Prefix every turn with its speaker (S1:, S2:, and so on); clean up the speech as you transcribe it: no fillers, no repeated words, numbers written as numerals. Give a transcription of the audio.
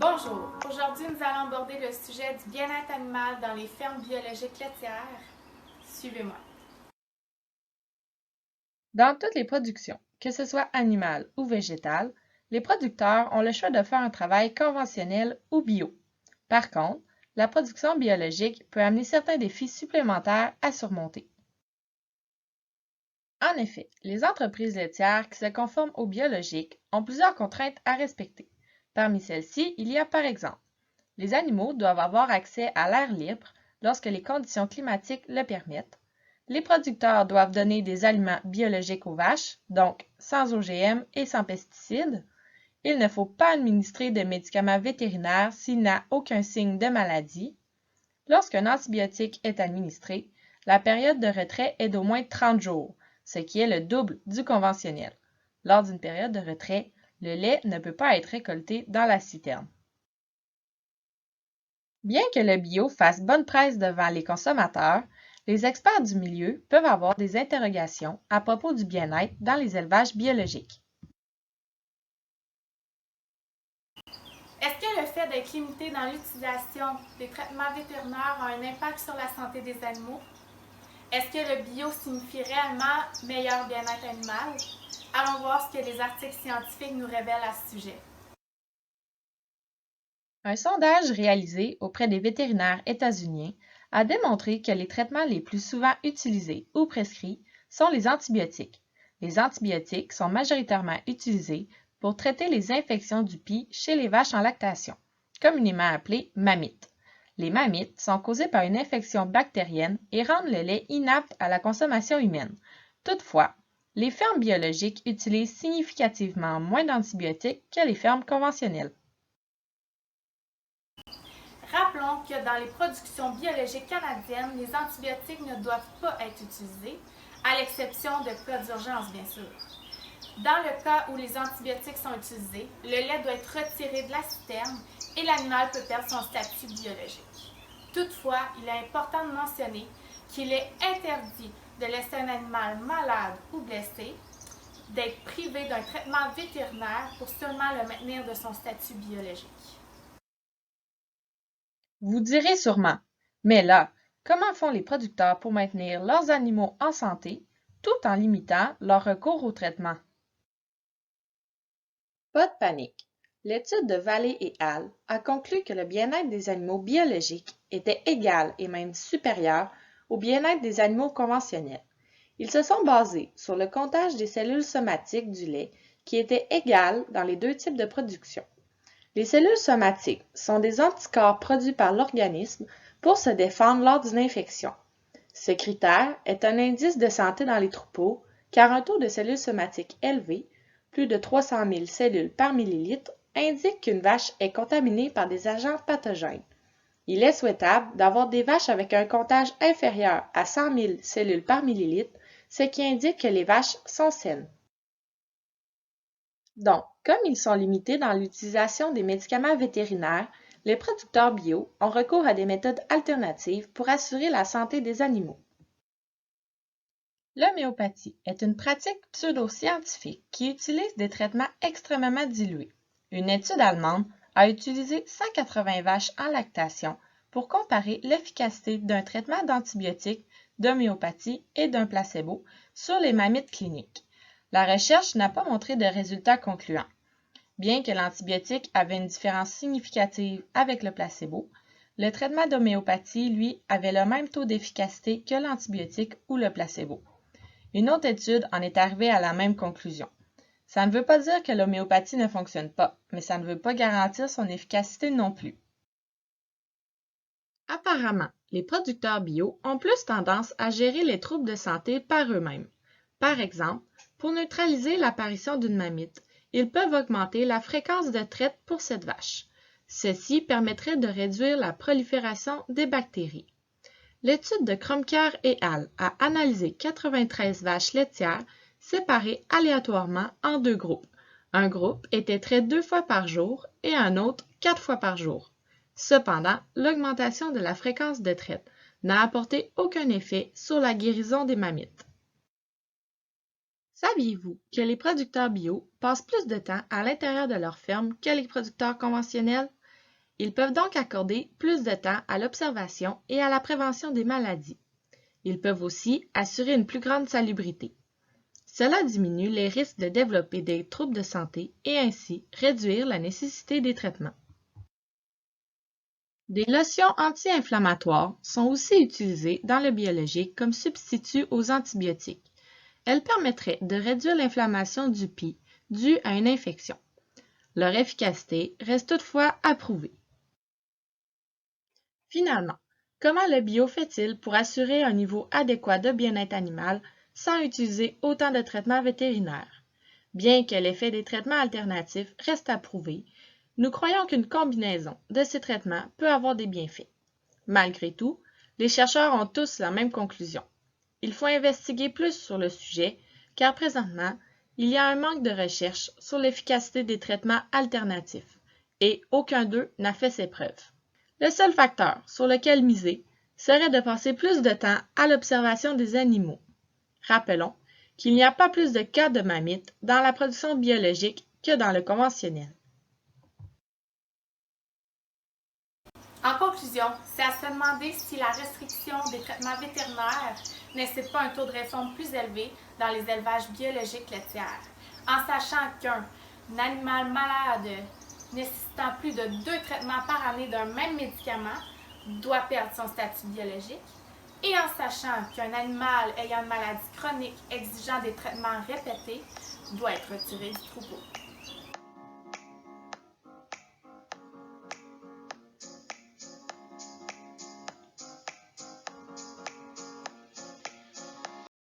S1: Bonjour, aujourd'hui nous allons aborder le sujet du bien-être animal dans les fermes biologiques laitières. Suivez-moi.
S2: Dans toutes les productions, que ce soit animale ou végétale, les producteurs ont le choix de faire un travail conventionnel ou bio. Par contre, la production biologique peut amener certains défis supplémentaires à surmonter. En effet, les entreprises laitières qui se conforment au biologique ont plusieurs contraintes à respecter. Parmi celles-ci, il y a par exemple, les animaux doivent avoir accès à l'air libre lorsque les conditions climatiques le permettent. Les producteurs doivent donner des aliments biologiques aux vaches, donc sans OGM et sans pesticides. Il ne faut pas administrer de médicaments vétérinaires s'il n'a aucun signe de maladie. Lorsqu'un antibiotique est administré, la période de retrait est d'au moins 30 jours, ce qui est le double du conventionnel. Lors d'une période de retrait, le lait ne peut pas être récolté dans la citerne. Bien que le bio fasse bonne presse devant les consommateurs, les experts du milieu peuvent avoir des interrogations à propos du bien-être dans les élevages biologiques.
S1: Est-ce que le fait d'être limité dans l'utilisation des traitements vétérinaires a un impact sur la santé des animaux? Est-ce que le bio signifie réellement meilleur bien-être animal? Allons voir ce que les articles scientifiques nous révèlent à ce sujet.
S2: Un sondage réalisé auprès des vétérinaires états-uniens a démontré que les traitements les plus souvent utilisés ou prescrits sont les antibiotiques. Les antibiotiques sont majoritairement utilisés pour traiter les infections du pie chez les vaches en lactation, communément appelées mammites. Les mammites sont causées par une infection bactérienne et rendent le lait inapte à la consommation humaine. Toutefois, les fermes biologiques utilisent significativement moins d'antibiotiques que les fermes conventionnelles.
S1: Rappelons que dans les productions biologiques canadiennes, les antibiotiques ne doivent pas être utilisés, à l'exception de cas d'urgence bien sûr. Dans le cas où les antibiotiques sont utilisés, le lait doit être retiré de la citerne et l'animal peut perdre son statut biologique. Toutefois, il est important de mentionner qu'il est interdit de laisser un animal malade ou blessé d'être privé d'un traitement vétérinaire pour seulement le maintenir de son statut biologique.
S2: Vous direz sûrement, mais là, comment font les producteurs pour maintenir leurs animaux en santé tout en limitant leur recours au traitement? Pas de panique. L'étude de Vallée et Al a conclu que le bien-être des animaux biologiques était égal et même supérieur au bien-être des animaux conventionnels. Ils se sont basés sur le comptage des cellules somatiques du lait qui était égal dans les deux types de production. Les cellules somatiques sont des anticorps produits par l'organisme pour se défendre lors d'une infection. Ce critère est un indice de santé dans les troupeaux car un taux de cellules somatiques élevé, plus de 300 000 cellules par millilitre, indique qu'une vache est contaminée par des agents pathogènes. Il est souhaitable d'avoir des vaches avec un comptage inférieur à 100 000 cellules par millilitre, ce qui indique que les vaches sont saines. Donc, comme ils sont limités dans l'utilisation des médicaments vétérinaires, les producteurs bio ont recours à des méthodes alternatives pour assurer la santé des animaux. L'homéopathie est une pratique pseudo-scientifique qui utilise des traitements extrêmement dilués. Une étude allemande a utilisé 180 vaches en lactation pour comparer l'efficacité d'un traitement d'antibiotiques, d'homéopathie et d'un placebo sur les mammites cliniques. La recherche n'a pas montré de résultats concluants. Bien que l'antibiotique avait une différence significative avec le placebo, le traitement d'homéopathie, lui, avait le même taux d'efficacité que l'antibiotique ou le placebo. Une autre étude en est arrivée à la même conclusion. Ça ne veut pas dire que l'homéopathie ne fonctionne pas, mais ça ne veut pas garantir son efficacité non plus. Apparemment, les producteurs bio ont plus tendance à gérer les troubles de santé par eux-mêmes. Par exemple, pour neutraliser l'apparition d'une mamite, ils peuvent augmenter la fréquence de traite pour cette vache. Ceci permettrait de réduire la prolifération des bactéries. L'étude de Kromker et al. A analysé 93 vaches laitières séparées aléatoirement en deux groupes. Un groupe était trait 2 fois par jour et un autre 4 fois par jour. Cependant, l'augmentation de la fréquence de traite n'a apporté aucun effet sur la guérison des mammites. Saviez-vous que les producteurs bio passent plus de temps à l'intérieur de leur ferme que les producteurs conventionnels? Ils peuvent donc accorder plus de temps à l'observation et à la prévention des maladies. Ils peuvent aussi assurer une plus grande salubrité. Cela diminue les risques de développer des troubles de santé et ainsi réduire la nécessité des traitements. Des lotions anti-inflammatoires sont aussi utilisées dans le biologique comme substitut aux antibiotiques. Elles permettraient de réduire l'inflammation du pie due à une infection. Leur efficacité reste toutefois à prouver. Finalement, comment le bio fait-il pour assurer un niveau adéquat de bien-être animal sans utiliser autant de traitements vétérinaires? Bien que l'effet des traitements alternatifs reste à prouver, nous croyons qu'une combinaison de ces traitements peut avoir des bienfaits. Malgré tout, les chercheurs ont tous la même conclusion. Il faut investiguer plus sur le sujet, car présentement, il y a un manque de recherche sur l'efficacité des traitements alternatifs, et aucun d'eux n'a fait ses preuves. Le seul facteur sur lequel miser serait de passer plus de temps à l'observation des animaux. Rappelons qu'il n'y a pas plus de cas de mammites dans la production biologique que dans le conventionnel.
S1: En conclusion, c'est à se demander si la restriction des traitements vétérinaires n'incite pas un taux de réforme plus élevé dans les élevages biologiques laitières, en sachant qu'un animal malade nécessitant plus de 2 traitements par année d'un même médicament doit perdre son statut biologique, et en sachant qu'un animal ayant une maladie chronique exigeant des traitements répétés doit être retiré du troupeau.